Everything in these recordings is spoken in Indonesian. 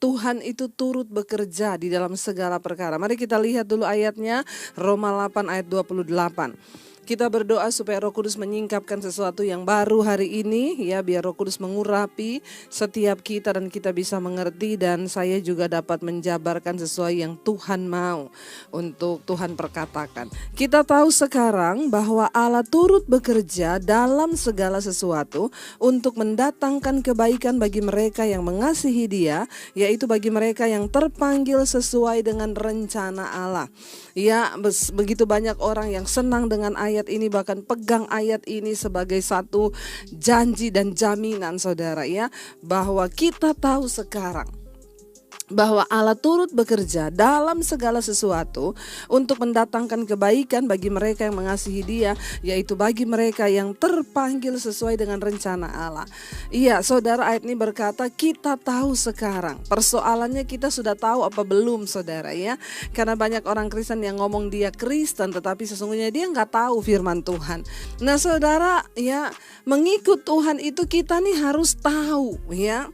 Tuhan itu turut bekerja di dalam segala perkara. Mari kita lihat dulu ayatnya, Roma 8 ayat 28. Kita berdoa supaya Roh Kudus menyingkapkan sesuatu yang baru hari ini, ya, biar Roh Kudus mengurapi setiap kita dan kita bisa mengerti, dan saya juga dapat menjabarkan sesuai yang Tuhan mau untuk Tuhan perkatakan. Kita tahu sekarang bahwa Allah turut bekerja dalam segala sesuatu untuk mendatangkan kebaikan bagi mereka yang mengasihi Dia, yaitu bagi mereka yang terpanggil sesuai dengan rencana Allah. Ya, begitu banyak orang yang senang dengan ayat ini, bahkan pegang ayat ini sebagai satu janji dan jaminan, saudara, ya, bahwa kita tahu sekarang bahwa Allah turut bekerja dalam segala sesuatu untuk mendatangkan kebaikan bagi mereka yang mengasihi Dia, yaitu bagi mereka yang terpanggil sesuai dengan rencana Allah. Iya, saudara, ayat ini berkata kita tahu sekarang. Persoalannya kita sudah tahu apa belum, saudara, ya? Karena banyak orang Kristen yang ngomong dia Kristen, tetapi sesungguhnya dia nggak tahu firman Tuhan. Nah, saudara, ya, mengikut Tuhan itu kita nih harus tahu, ya.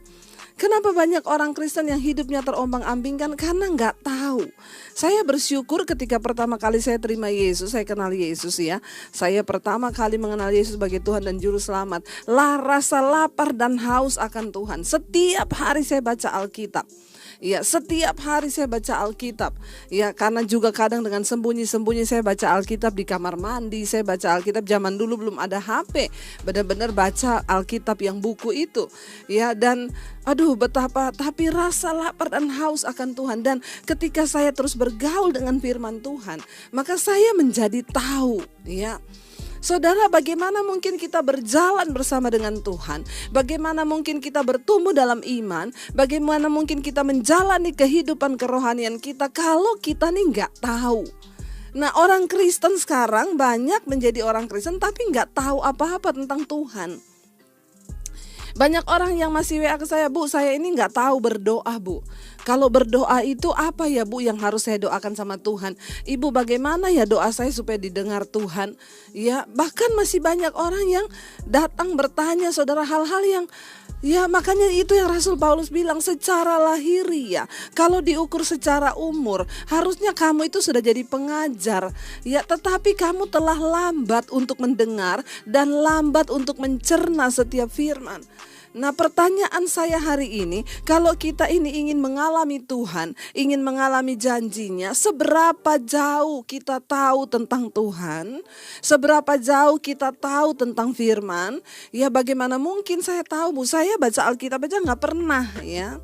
Kenapa banyak orang Kristen yang hidupnya terombang-ambingkan? Karena nggak tahu. Saya bersyukur ketika pertama kali saya terima Yesus, saya kenal Yesus, ya. Saya pertama kali mengenal Yesus sebagai Tuhan dan Juru Selamat. Rasa lapar dan haus akan Tuhan. Setiap hari saya baca Alkitab. Ya, setiap hari saya baca Alkitab. Ya, karena juga kadang dengan sembunyi-sembunyi saya baca Alkitab di kamar mandi. Saya baca Alkitab zaman dulu belum ada HP. Benar-benar baca Alkitab yang buku itu. Ya, dan aduh betapa, tapi rasa lapar dan haus akan Tuhan. Dan ketika saya terus bergaul dengan firman Tuhan, maka saya menjadi tahu, ya. Saudara, bagaimana mungkin kita berjalan bersama dengan Tuhan? Bagaimana mungkin kita bertumbuh dalam iman? Bagaimana mungkin kita menjalani kehidupan kerohanian kita kalau kita nih nggak tahu? Nah, orang Kristen sekarang banyak menjadi orang Kristen tapi nggak tahu apa-apa tentang Tuhan. Banyak orang yang masih WA ke saya, Bu, saya ini nggak tahu berdoa, Bu. Kalau berdoa itu apa ya, Bu, yang harus saya doakan sama Tuhan? Ibu, bagaimana ya doa saya supaya didengar Tuhan? Ya, bahkan masih banyak orang yang datang bertanya, saudara, hal-hal yang, ya, makanya itu yang Rasul Paulus bilang, secara lahiriah, kalau diukur secara umur, harusnya kamu itu sudah jadi pengajar, ya, tetapi kamu telah lambat untuk mendengar dan lambat untuk mencerna setiap firman. Nah, pertanyaan saya hari ini, kalau kita ini ingin mengalami Tuhan, ingin mengalami janjinya, seberapa jauh kita tahu tentang Tuhan, seberapa jauh kita tahu tentang firman, ya, bagaimana mungkin saya tahu, Bu, saya baca Alkitab aja nggak pernah, ya.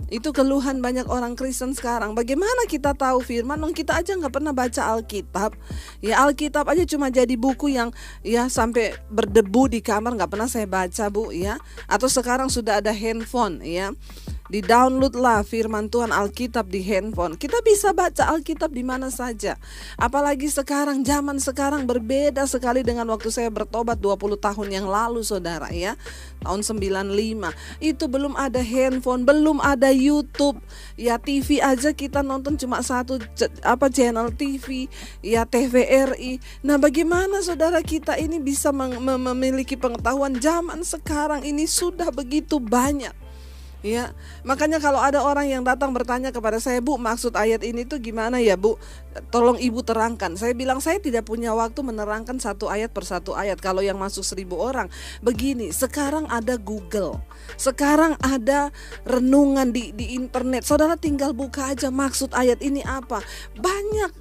Itu keluhan banyak orang Kristen sekarang. Bagaimana kita tahu firman? Kita aja nggak pernah baca Alkitab. Ya, Alkitab aja cuma jadi buku yang, ya, sampai berdebu di kamar nggak pernah saya baca, Bu, ya. Atau sekarang sudah ada handphone, ya. Di-download lah firman Tuhan Alkitab di handphone. Kita bisa baca Alkitab di mana saja. Apalagi sekarang, zaman sekarang berbeda sekali dengan waktu saya bertobat 20 tahun yang lalu, saudara, ya. Tahun 95. Itu belum ada handphone, belum ada YouTube. Ya, TV aja kita nonton cuma satu channel TV, ya, TVRI. Nah, bagaimana saudara kita ini bisa memiliki pengetahuan? Zaman sekarang ini sudah begitu banyak. Ya, makanya kalau ada orang yang datang bertanya kepada saya, Bu, maksud ayat ini tuh gimana ya, Bu? Tolong Ibu terangkan. Saya bilang saya tidak punya waktu menerangkan satu ayat per satu ayat. Kalau yang masuk 1000 orang, begini, sekarang ada Google, sekarang ada renungan di internet. Saudara tinggal buka aja maksud ayat ini apa.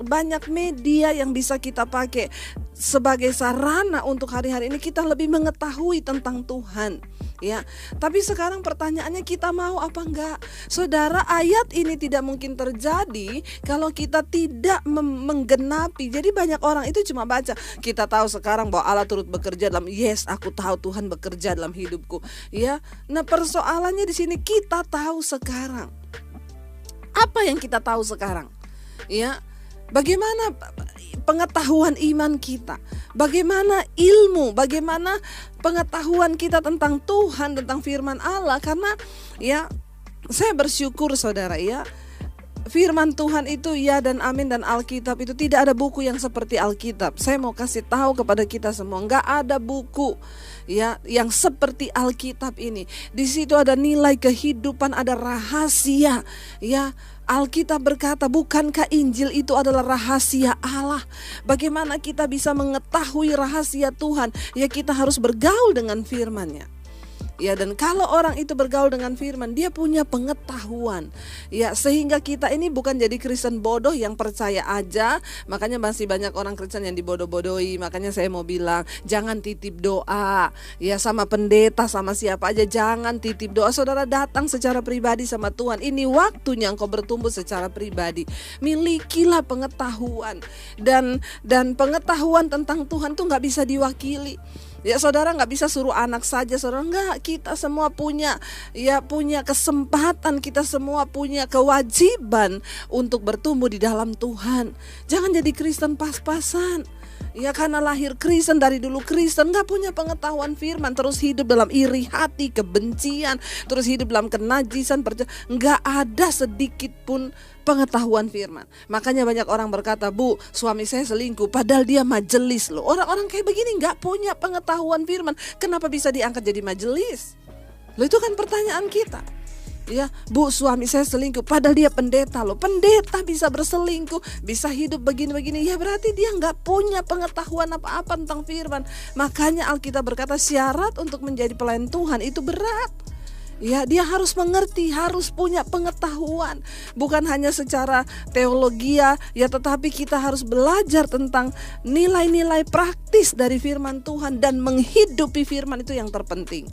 Banyak media yang bisa kita pakai sebagai sarana untuk hari-hari ini kita lebih mengetahui tentang Tuhan. Ya, tapi sekarang pertanyaannya, kita mau apa enggak? Saudara, ayat ini tidak mungkin terjadi kalau kita tidak menggenapi. Jadi banyak orang itu cuma baca. Kita tahu sekarang bahwa Allah turut bekerja dalam, yes, aku tahu Tuhan bekerja dalam hidupku. Ya, nah persoalannya di sini, kita tahu sekarang. Apa yang kita tahu sekarang? Ya, bagaimana pengetahuan iman kita? Bagaimana ilmu? Bagaimana pengetahuan kita tentang Tuhan, tentang firman Allah? Karena, ya, saya bersyukur, saudara, ya, firman Tuhan itu ya dan amin, dan Alkitab itu tidak ada buku yang seperti Alkitab. Saya mau kasih tahu kepada kita semua, nggak ada buku ya yang seperti Alkitab ini. Di situ ada nilai kehidupan, ada rahasia ya. Alkitab berkata, bukankah Injil itu adalah rahasia Allah? Bagaimana kita bisa mengetahui rahasia Tuhan? Ya, kita harus bergaul dengan firman-Nya. Ya, dan kalau orang itu bergaul dengan firman, dia punya pengetahuan. Ya, sehingga kita ini bukan jadi Kristen bodoh yang percaya aja. Makanya masih banyak orang Kristen yang dibodoh-bodohi. Makanya saya mau bilang, jangan titip doa. Ya, sama pendeta, sama siapa aja, jangan titip doa. Saudara datang secara pribadi sama Tuhan. Ini waktunya engkau bertumbuh secara pribadi. Milikilah pengetahuan. Dan pengetahuan tentang Tuhan tuh gak bisa diwakili. Ya, saudara nggak bisa suruh anak saja, saudara nggak. Kita semua punya kesempatan, kita semua punya kewajiban untuk bertumbuh di dalam Tuhan. Jangan jadi Kristen pas-pasan. Ya, karena lahir Kristen, dari dulu Kristen, gak punya pengetahuan firman, terus hidup dalam iri hati, kebencian, terus hidup dalam kenajisan, gak ada sedikit pun pengetahuan firman. Makanya banyak orang berkata, Bu, suami saya selingkuh, padahal dia majelis loh. Orang-orang kayak begini gak punya pengetahuan firman, kenapa bisa diangkat jadi majelis? Loh, itu kan pertanyaan kita. Ya, Bu, suami saya selingkuh, padahal dia pendeta loh. Pendeta bisa berselingkuh, bisa hidup begini-begini. Ya, berarti dia gak punya pengetahuan apa-apa tentang firman. Makanya Alkitab berkata syarat untuk menjadi pelayan Tuhan itu berat. Ya, dia harus mengerti, harus punya pengetahuan. Bukan hanya secara teologi ya, tetapi kita harus belajar tentang nilai-nilai praktis dari firman Tuhan. Dan menghidupi firman itu yang terpenting.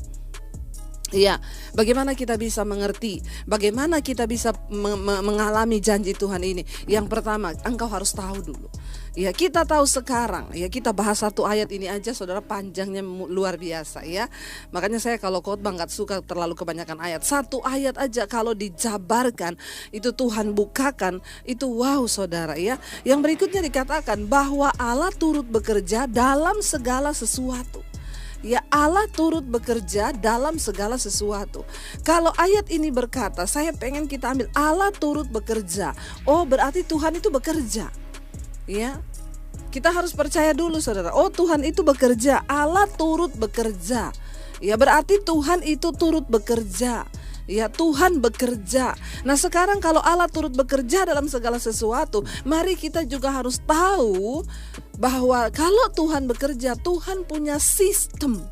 Ya, bagaimana kita bisa mengerti, bagaimana kita bisa mengalami janji Tuhan ini? Yang pertama, engkau harus tahu dulu. Ya, kita tahu sekarang, ya kita bahas satu ayat ini aja, saudara, panjangnya luar biasa ya. Makanya saya kalau khotbah gak suka terlalu kebanyakan ayat. Satu ayat aja kalau dijabarkan, itu Tuhan bukakan, itu wow saudara ya. Yang berikutnya dikatakan bahwa Allah turut bekerja dalam segala sesuatu. Ya, Allah turut bekerja dalam segala sesuatu. Kalau ayat ini berkata, saya pengen kita ambil Allah turut bekerja. Oh, berarti Tuhan itu bekerja. Ya, kita harus percaya dulu saudara. Oh, Tuhan itu bekerja, Allah turut bekerja. Ya, berarti Tuhan itu turut bekerja. Ya, Tuhan bekerja. Nah, sekarang kalau Allah turut bekerja dalam segala sesuatu, mari kita juga harus tahu bahwa kalau Tuhan bekerja, Tuhan punya sistem.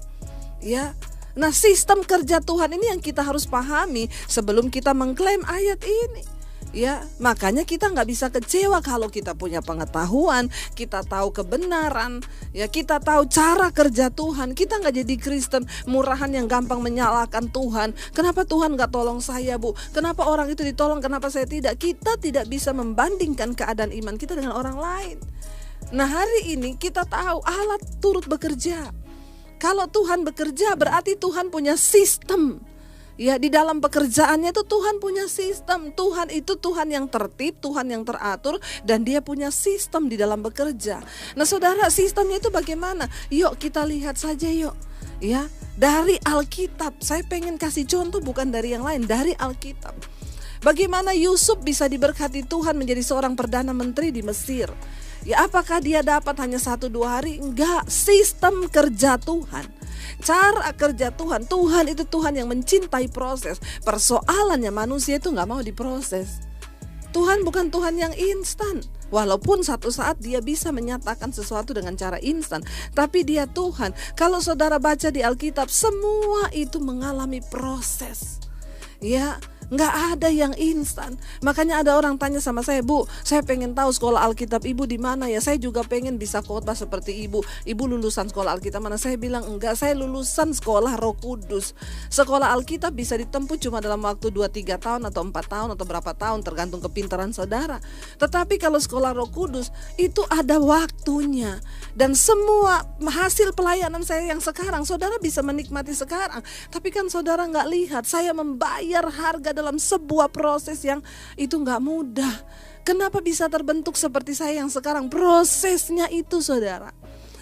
Ya. Nah, sistem kerja Tuhan ini yang kita harus pahami sebelum kita mengklaim ayat ini. Ya, makanya kita nggak bisa kecewa kalau kita punya pengetahuan, kita tahu kebenaran, ya kita tahu cara kerja Tuhan. Kita nggak jadi Kristen murahan yang gampang menyalahkan Tuhan. Kenapa Tuhan nggak tolong saya, Bu? Kenapa orang itu ditolong, kenapa saya tidak? Kita tidak bisa membandingkan keadaan iman kita dengan orang lain. Nah, hari ini kita tahu Allah turut bekerja. Kalau Tuhan bekerja berarti Tuhan punya sistem. Ya, di dalam pekerjaannya itu Tuhan punya sistem. Tuhan itu Tuhan yang tertib, Tuhan yang teratur, dan dia punya sistem di dalam bekerja. Nah saudara, sistemnya itu bagaimana? Yuk kita lihat saja yuk. Ya, dari Alkitab. Saya pengen kasih contoh bukan dari yang lain, dari Alkitab. Bagaimana Yusuf bisa diberkati Tuhan menjadi seorang perdana menteri di Mesir? Ya, apakah dia dapat hanya 1-2 hari? Enggak, sistem kerja Tuhan. Cara kerja Tuhan, Tuhan itu Tuhan yang mencintai proses. Persoalannya manusia itu gak mau diproses. Tuhan bukan Tuhan yang instan. Walaupun satu saat dia bisa menyatakan sesuatu dengan cara instan, tapi dia Tuhan. Kalau saudara baca di Alkitab, semua itu mengalami proses. Ya, nggak ada yang instan. Makanya ada orang tanya sama saya, Bu, saya pengen tahu sekolah Alkitab Ibu di mana ya? Saya juga pengen bisa khotbah seperti Ibu. Ibu lulusan sekolah Alkitab mana? Saya bilang enggak, saya lulusan sekolah Roh Kudus. Sekolah Alkitab bisa ditempuh cuma dalam waktu 2-3 tahun atau 4 tahun atau berapa tahun tergantung kepintaran saudara. Tetapi kalau sekolah Roh Kudus itu ada waktunya. Dan semua hasil pelayanan saya yang sekarang saudara bisa menikmati sekarang. Tapi kan saudara nggak lihat saya membayar harga dalam sebuah proses yang itu gak mudah. Kenapa bisa terbentuk seperti saya yang sekarang? Prosesnya itu saudara.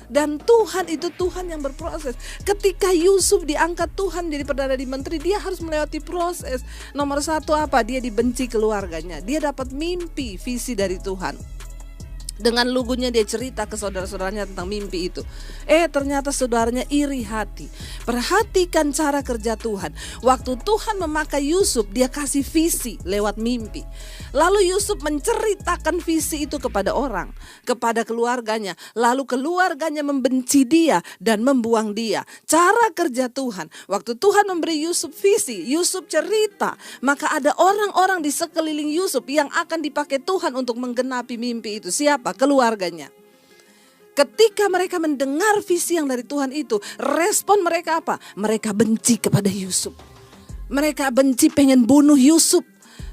Dan Tuhan itu Tuhan yang berproses. Ketika Yusuf diangkat Tuhan jadi perdana di menteri, dia harus melewati proses. Nomor satu apa? Dia dibenci keluarganya. Dia dapat mimpi, visi dari Tuhan. Dengan lugunya dia cerita ke saudara-saudaranya tentang mimpi itu. Ternyata saudaranya iri hati. Perhatikan cara kerja Tuhan. Waktu Tuhan memakai Yusuf, dia kasih visi lewat mimpi. Lalu Yusuf menceritakan visi itu kepada orang, kepada keluarganya. Lalu keluarganya membenci dia dan membuang dia. Cara kerja Tuhan. Waktu Tuhan memberi Yusuf visi, Yusuf cerita, maka ada orang-orang di sekeliling Yusuf yang akan dipakai Tuhan untuk menggenapi mimpi itu. Siapa? Keluarganya. Ketika mereka mendengar visi yang dari Tuhan itu, respon mereka apa? Mereka benci kepada Yusuf. Mereka benci, pengen bunuh Yusuf.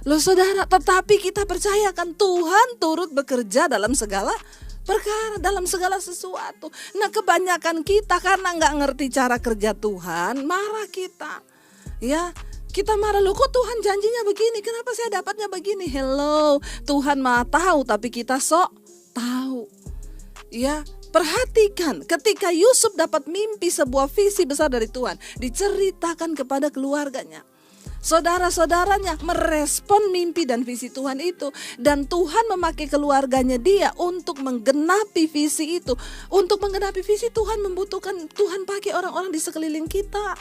Loh saudara, tetapi kita percayakan Tuhan turut bekerja dalam segala perkara, dalam segala sesuatu. Nah, kebanyakan kita karena nggak ngerti cara kerja Tuhan, marah kita. Ya, kita marah, loh kok Tuhan janjinya begini, kenapa saya dapatnya begini? Hello, Tuhan Maha tahu tapi kita sok tahu. Ya, perhatikan ketika Yusuf dapat mimpi sebuah visi besar dari Tuhan, diceritakan kepada keluarganya. Saudara-saudaranya merespon mimpi dan visi Tuhan itu, dan Tuhan memakai keluarganya dia untuk menggenapi visi itu. Untuk menggenapi visi Tuhan membutuhkan Tuhan pakai orang-orang di sekeliling kita.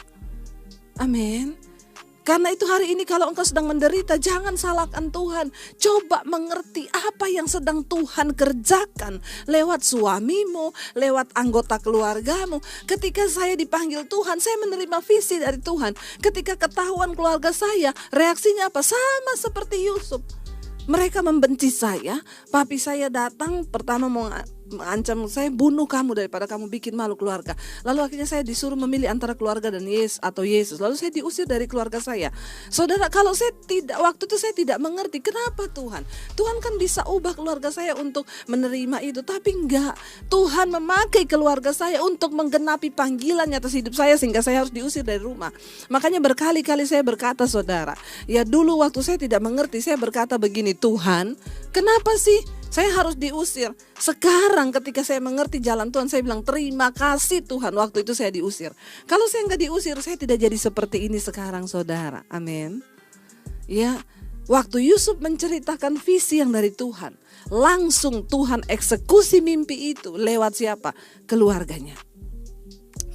Amin. Karena itu hari ini kalau engkau sedang menderita, jangan salahkan Tuhan. Coba mengerti apa yang sedang Tuhan kerjakan lewat suamimu, lewat anggota keluargamu. Ketika saya dipanggil Tuhan, saya menerima visi dari Tuhan. Ketika ketahuan keluarga saya, reaksinya apa? Sama seperti Yusuf. Mereka membenci saya. Papi saya datang pertama mau mengancam saya, bunuh kamu daripada kamu bikin malu keluarga. Lalu akhirnya saya disuruh memilih antara keluarga dan Yesus. Lalu saya diusir dari keluarga saya. Saudara, kalau saya tidak, waktu itu saya tidak mengerti kenapa Tuhan kan bisa ubah keluarga saya untuk menerima itu, tapi enggak. Tuhan memakai keluarga saya untuk menggenapi panggilannya atas hidup saya sehingga saya harus diusir dari rumah. Makanya berkali-kali saya berkata, saudara, ya dulu waktu saya tidak mengerti, saya berkata begini, Tuhan, kenapa sih saya harus diusir? Sekarang ketika saya mengerti jalan Tuhan, saya bilang terima kasih Tuhan waktu itu saya diusir. Kalau saya nggak diusir, saya tidak jadi seperti ini sekarang, saudara. Amin. Ya, waktu Yusuf menceritakan visi yang dari Tuhan, langsung Tuhan eksekusi mimpi itu lewat siapa? Keluarganya.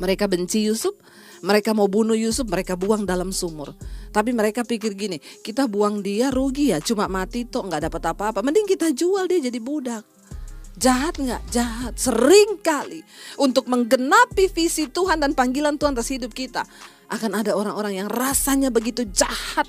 Mereka benci Yusuf, mereka mau bunuh Yusuf, mereka buang dalam sumur. Tapi mereka pikir gini, kita buang dia rugi ya, cuma mati toh, nggak dapat apa-apa. Mending kita jual dia jadi budak. Jahat nggak? Jahat. Sering kali untuk menggenapi visi Tuhan dan panggilan Tuhan atas hidup kita, akan ada orang-orang yang rasanya begitu jahat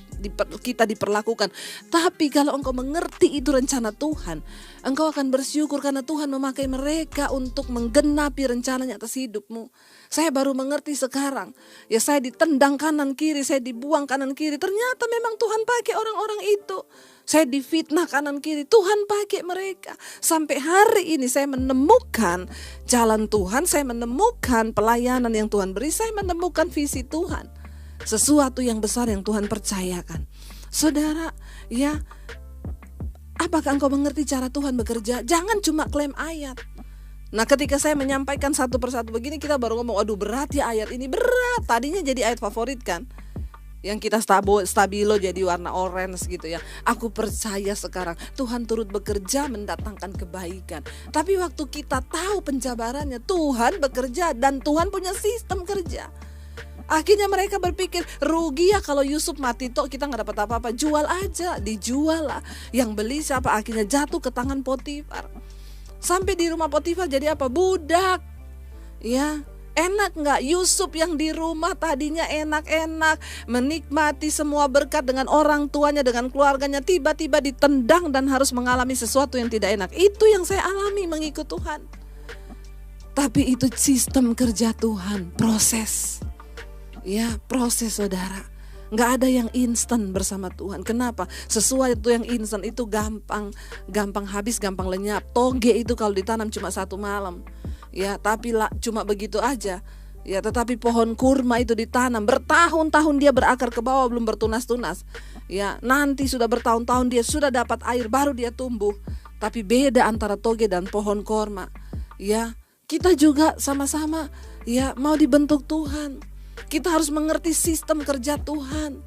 kita diperlakukan. Tapi kalau engkau mengerti itu rencana Tuhan, engkau akan bersyukur karena Tuhan memakai mereka untuk menggenapi rencananya atas hidupmu. Saya baru mengerti sekarang. Ya, saya ditendang kanan kiri, saya dibuang kanan kiri. Ternyata memang Tuhan pakai orang-orang itu. Saya difitnah kanan kiri, Tuhan pakai mereka. Sampai hari ini saya menemukan jalan Tuhan, saya menemukan pelayanan yang Tuhan beri, saya menemukan visi Tuhan. Sesuatu yang besar yang Tuhan percayakan. Saudara, ya, apakah engkau mengerti cara Tuhan bekerja? Jangan cuma klaim ayat. Nah, ketika saya menyampaikan satu persatu begini, kita baru ngomong, aduh berat ya ayat ini, berat. Tadinya jadi ayat favorit kan, yang kita stabilo jadi warna orange gitu ya. Aku percaya sekarang Tuhan turut bekerja mendatangkan kebaikan. Tapi waktu kita tahu penjabarannya, Tuhan bekerja dan Tuhan punya sistem kerja. Akhirnya mereka berpikir, rugi ya kalau Yusuf mati toh kita gak dapat apa-apa. Jual aja, dijual lah. Yang beli siapa? Akhirnya jatuh ke tangan Potifar. Sampai di rumah Potifar jadi apa? Budak. Ya, enak gak? Yusuf yang di rumah tadinya enak-enak, menikmati semua berkat dengan orang tuanya, dengan keluarganya, tiba-tiba ditendang dan harus mengalami sesuatu yang tidak enak. Itu yang saya alami mengikut Tuhan. Tapi itu sistem kerja Tuhan, proses. Ya, proses, saudara. Gak ada yang instan bersama Tuhan. Kenapa? Sesuatu yang instan itu gampang habis, gampang lenyap. Toge itu kalau ditanam cuma 1 malam. Ya, tapi cuma begitu aja. Ya, tetapi pohon kurma itu ditanam bertahun-tahun, dia berakar ke bawah belum bertunas-tunas. Ya, nanti sudah bertahun-tahun dia sudah dapat air baru dia tumbuh. Tapi beda antara toge dan pohon kurma. Ya, kita juga sama-sama ya mau dibentuk Tuhan. Kita harus mengerti sistem kerja Tuhan.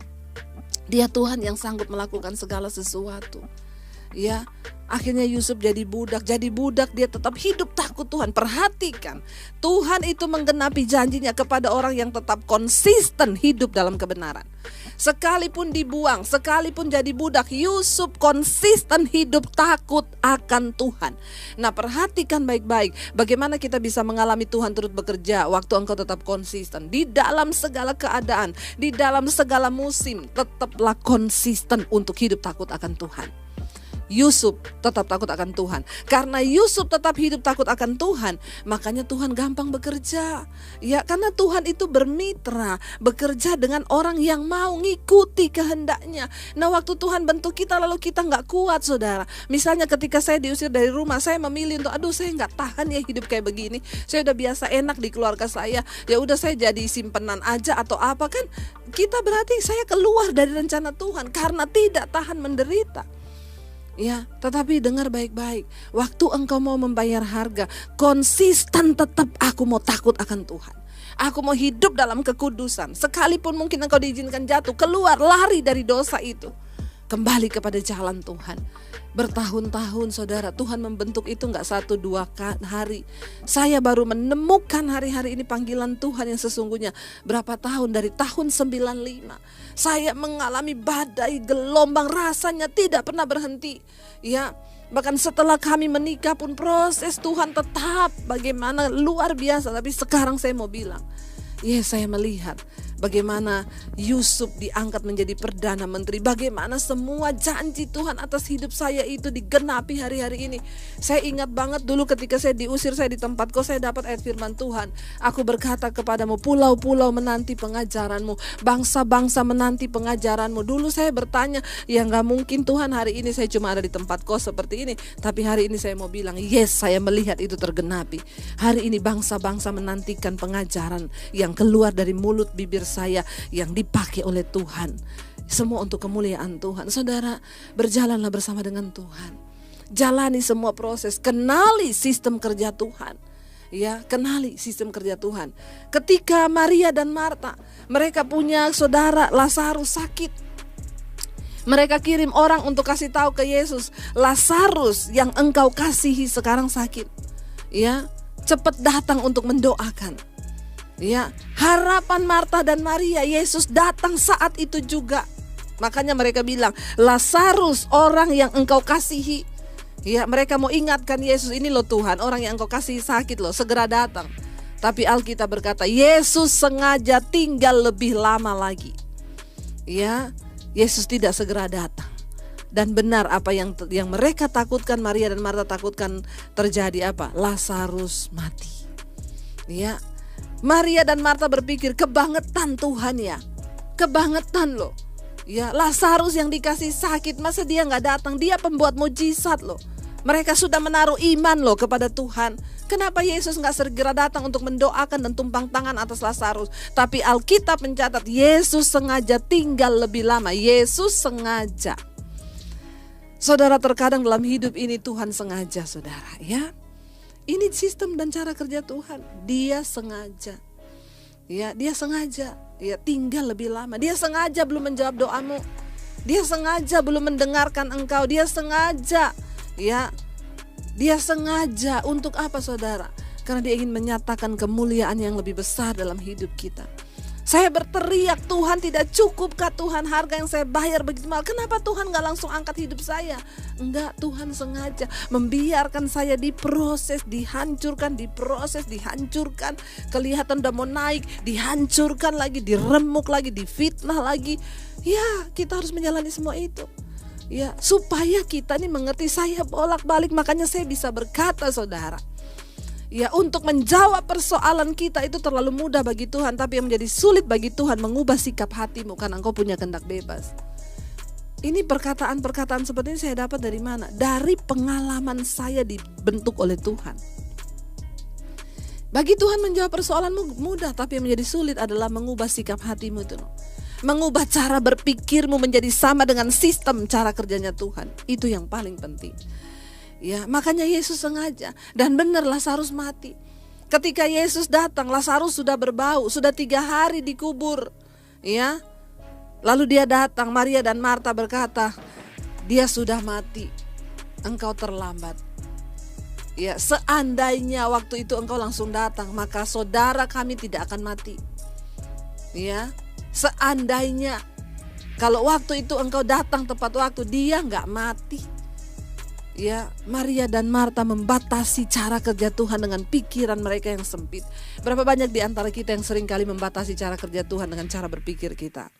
Dia Tuhan yang sanggup melakukan segala sesuatu. Ya, akhirnya Yusuf jadi budak dia tetap hidup takut Tuhan. Perhatikan, Tuhan itu menggenapi janjinya kepada orang yang tetap konsisten hidup dalam kebenaran. Sekalipun dibuang, sekalipun jadi budak, Yusuf konsisten hidup takut akan Tuhan. Nah, perhatikan baik-baik bagaimana kita bisa mengalami Tuhan turut bekerja waktu engkau tetap konsisten di dalam segala keadaan, di dalam segala musim. Tetaplah konsisten untuk hidup takut akan Tuhan. Yusuf tetap takut akan Tuhan. Karena Yusuf tetap hidup takut akan Tuhan, makanya Tuhan gampang bekerja. Ya, karena Tuhan itu bermitra, bekerja dengan orang yang mau ngikuti kehendaknya. Nah, waktu Tuhan bentuk kita lalu kita gak kuat, saudara. Misalnya ketika saya diusir dari rumah, saya memilih untuk saya gak tahan ya hidup kayak begini. Saya udah biasa enak di keluarga saya, ya udah saya jadi simpenan aja atau apa kan. Kita berarti saya keluar dari rencana Tuhan karena tidak tahan menderita. Ya, tetapi dengar baik-baik. Waktu engkau mau membayar harga, konsisten tetap aku mau takut akan Tuhan. Aku mau hidup dalam kekudusan. Sekalipun mungkin engkau diizinkan jatuh, keluar, lari dari dosa itu. Kembali kepada jalan Tuhan. Bertahun-tahun saudara, Tuhan membentuk itu gak 1-2 hari. Saya baru menemukan hari-hari ini panggilan Tuhan yang sesungguhnya. Berapa tahun, dari tahun 95. Saya mengalami badai, gelombang, rasanya tidak pernah berhenti. Ya, bahkan setelah kami menikah pun proses Tuhan tetap bagaimana luar biasa. Tapi sekarang saya mau bilang, saya melihat bagaimana Yusuf diangkat menjadi Perdana Menteri. Bagaimana semua janji Tuhan atas hidup saya itu digenapi hari-hari ini. Saya ingat banget dulu ketika saya diusir, saya di tempat kos, saya dapat ayat firman Tuhan. Aku berkata kepadamu, pulau-pulau menanti pengajaranmu, bangsa-bangsa menanti pengajaranmu. Dulu saya bertanya, ya gak mungkin Tuhan hari ini saya cuma ada di tempat kos seperti ini. Tapi hari ini saya mau bilang, yes, saya melihat itu tergenapi. Hari ini bangsa-bangsa menantikan pengajaran yang keluar dari mulut bibir saya yang dipakai oleh Tuhan. Semua untuk kemuliaan Tuhan. Saudara, berjalanlah bersama dengan Tuhan. Jalani semua proses, kenali sistem kerja Tuhan. Ya, kenali sistem kerja Tuhan. Ketika Maria dan Marta, mereka punya saudara Lazarus sakit. Mereka kirim orang untuk kasih tahu ke Yesus, Lazarus yang engkau kasihi sekarang sakit. Ya, cepat datang untuk mendoakan. Ya, harapan Marta dan Maria, Yesus datang saat itu juga. Makanya mereka bilang, Lazarus orang yang engkau kasihi. Ya, mereka mau ingatkan Yesus, ini loh Tuhan, orang yang engkau kasihi sakit loh, segera datang. Tapi Alkitab berkata, Yesus sengaja tinggal lebih lama lagi. Ya, Yesus tidak segera datang. Dan benar apa yang mereka takutkan, Maria dan Marta takutkan terjadi apa? Lazarus mati. Ya, Maria dan Marta berpikir, kebangetan Tuhan ya, kebangetan loh. Ya, Lazarus yang dikasih sakit, masa dia gak datang? Dia pembuat mujizat loh. Mereka sudah menaruh iman loh kepada Tuhan. Kenapa Yesus gak segera datang untuk mendoakan dan tumpang tangan atas Lazarus? Tapi Alkitab mencatat, Yesus sengaja tinggal lebih lama. Yesus sengaja. Saudara, terkadang dalam hidup ini Tuhan sengaja, saudara, ya. Ini sistem dan cara kerja Tuhan. Dia sengaja. Ya, dia sengaja. Ya, tinggal lebih lama. Dia sengaja belum menjawab doamu. Dia sengaja belum mendengarkan engkau. Dia sengaja. Ya. Dia sengaja untuk apa, saudara? Karena dia ingin menyatakan kemuliaan yang lebih besar dalam hidup kita. Saya berteriak, Tuhan tidak cukupkah Tuhan harga yang saya bayar begitu mahal? Kenapa Tuhan gak langsung angkat hidup saya? Enggak, Tuhan sengaja membiarkan saya diproses, dihancurkan, diproses, dihancurkan. Kelihatan udah mau naik, dihancurkan lagi, diremuk lagi, difitnah lagi. Ya, kita harus menjalani semua itu. Ya, supaya kita nih mengerti, saya bolak-balik, makanya saya bisa berkata, saudara. Ya, untuk menjawab persoalan kita itu terlalu mudah bagi Tuhan, tapi yang menjadi sulit bagi Tuhan mengubah sikap hatimu karena engkau punya kehendak bebas. Ini perkataan-perkataan seperti ini saya dapat dari mana? Dari pengalaman saya dibentuk oleh Tuhan. Bagi Tuhan menjawab persoalanmu mudah, tapi yang menjadi sulit adalah mengubah sikap hatimu itu. Mengubah cara berpikirmu menjadi sama dengan sistem cara kerjanya Tuhan. Itu yang paling penting. Ya, makanya Yesus sengaja, dan benar Lazarus mati. Ketika Yesus datang, Lazarus sudah berbau, sudah 3 hari dikubur. Ya, lalu dia datang, Maria dan Marta berkata, dia sudah mati, engkau terlambat. Ya, seandainya waktu itu engkau langsung datang, maka saudara kami tidak akan mati. Ya, seandainya kalau waktu itu engkau datang tepat waktu, dia nggak mati. Ya, Maria dan Marta membatasi cara kerja Tuhan dengan pikiran mereka yang sempit. Berapa banyak di antara kita yang sering kali membatasi cara kerja Tuhan dengan cara berpikir kita.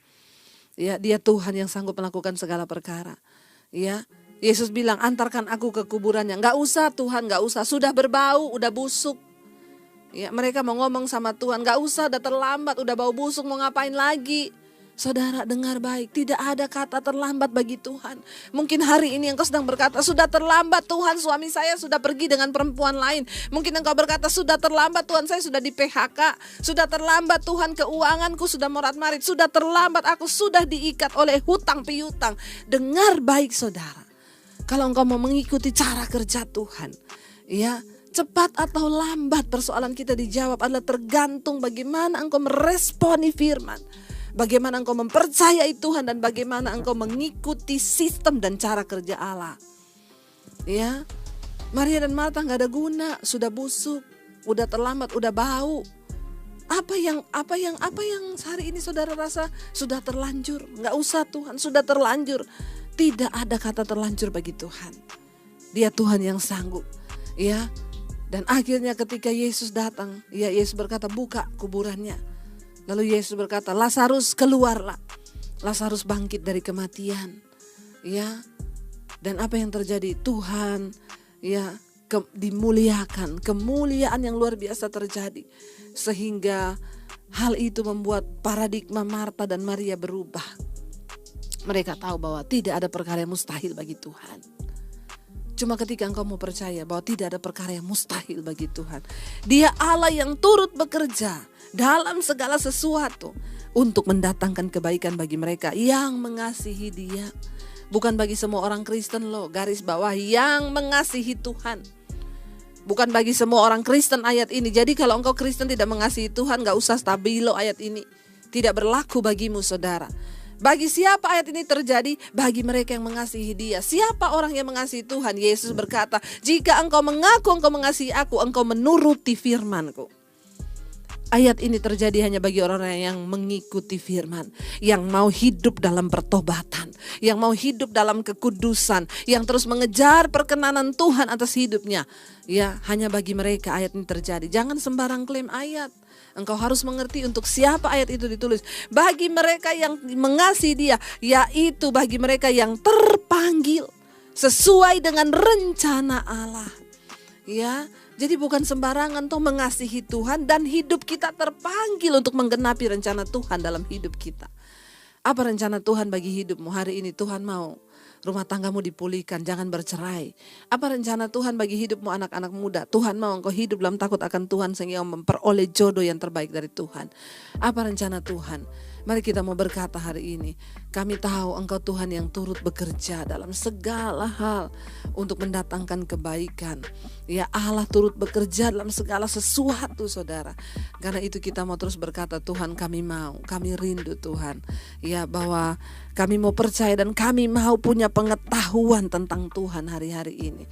Ya, dia Tuhan yang sanggup melakukan segala perkara. Ya, Yesus bilang, antarkan aku ke kuburannya. Nggak usah Tuhan, nggak usah. Sudah berbau, udah busuk. Ya, mereka mau ngomong sama Tuhan, nggak usah, udah terlambat, udah bau busuk, mau ngapain lagi? Saudara dengar baik, tidak ada kata terlambat bagi Tuhan. Mungkin hari ini engkau sedang berkata, sudah terlambat Tuhan, suami saya sudah pergi dengan perempuan lain. Mungkin engkau berkata, sudah terlambat Tuhan, saya sudah di PHK. Sudah terlambat Tuhan, keuanganku sudah morat-marit. Sudah terlambat, aku sudah diikat oleh hutang piutang. Dengar baik saudara, kalau engkau mau mengikuti cara kerja Tuhan, ya, cepat atau lambat persoalan kita dijawab adalah tergantung bagaimana engkau meresponi firman. Bagaimana engkau mempercayai Tuhan dan bagaimana engkau mengikuti sistem dan cara kerja Allah. Ya, Maria dan Marta nggak ada guna, sudah busuk, udah terlambat, udah bau. Apa yang hari ini saudara rasa sudah terlanjur? Nggak usah Tuhan, sudah terlanjur. Tidak ada kata terlanjur bagi Tuhan. Dia Tuhan yang sanggup. Ya, dan akhirnya ketika Yesus datang, ya Yesus berkata, buka kuburannya. Lalu Yesus berkata, Lazarus keluarlah. Lazarus bangkit dari kematian. Ya. Dan apa yang terjadi? Tuhan ya dimuliakan. Kemuliaan yang luar biasa terjadi. Sehingga hal itu membuat paradigma Marta dan Maria berubah. Mereka tahu bahwa tidak ada perkara yang mustahil bagi Tuhan. Cuma ketika engkau mau percaya bahwa tidak ada perkara yang mustahil bagi Tuhan. Dia Allah yang turut bekerja dalam segala sesuatu untuk mendatangkan kebaikan bagi mereka yang mengasihi Dia. Bukan bagi semua orang Kristen loh, garis bawah, yang mengasihi Tuhan. Bukan bagi semua orang Kristen ayat ini. Jadi kalau engkau Kristen tidak mengasihi Tuhan, gak usah stabilo ayat ini. Tidak berlaku bagimu saudara. Bagi siapa ayat ini terjadi? Bagi mereka yang mengasihi Dia. Siapa orang yang mengasihi Tuhan? Yesus berkata, jika engkau mengaku engkau mengasihi aku, engkau menuruti firman-Ku. Ayat ini terjadi hanya bagi orang-orang yang mengikuti firman, yang mau hidup dalam pertobatan, yang mau hidup dalam kekudusan, yang terus mengejar perkenanan Tuhan atas hidupnya. Ya, hanya bagi mereka ayat ini terjadi. Jangan sembarang klaim ayat. Engkau harus mengerti untuk siapa ayat itu ditulis. Bagi mereka yang mengasihi Dia, yaitu bagi mereka yang terpanggil sesuai dengan rencana Allah. Ya, jadi bukan sembarangan toh mengasihi Tuhan dan hidup kita terpanggil untuk menggenapi rencana Tuhan dalam hidup kita. Apa rencana Tuhan bagi hidupmu hari ini? Tuhan mau rumah tanggamu dipulihkan, jangan bercerai. Apa rencana Tuhan bagi hidupmu anak-anak muda? Tuhan mau engkau hidup dalam takut akan Tuhan sehingga memperoleh jodoh yang terbaik dari Tuhan. Apa rencana Tuhan? Mari kita mau berkata hari ini, kami tahu Engkau Tuhan yang turut bekerja dalam segala hal untuk mendatangkan kebaikan. Ya, Allah turut bekerja dalam segala sesuatu saudara. Karena itu kita mau terus berkata, Tuhan kami mau, kami rindu Tuhan. Ya, bahwa kami mau percaya dan kami mau punya pengetahuan tentang Tuhan hari-hari ini.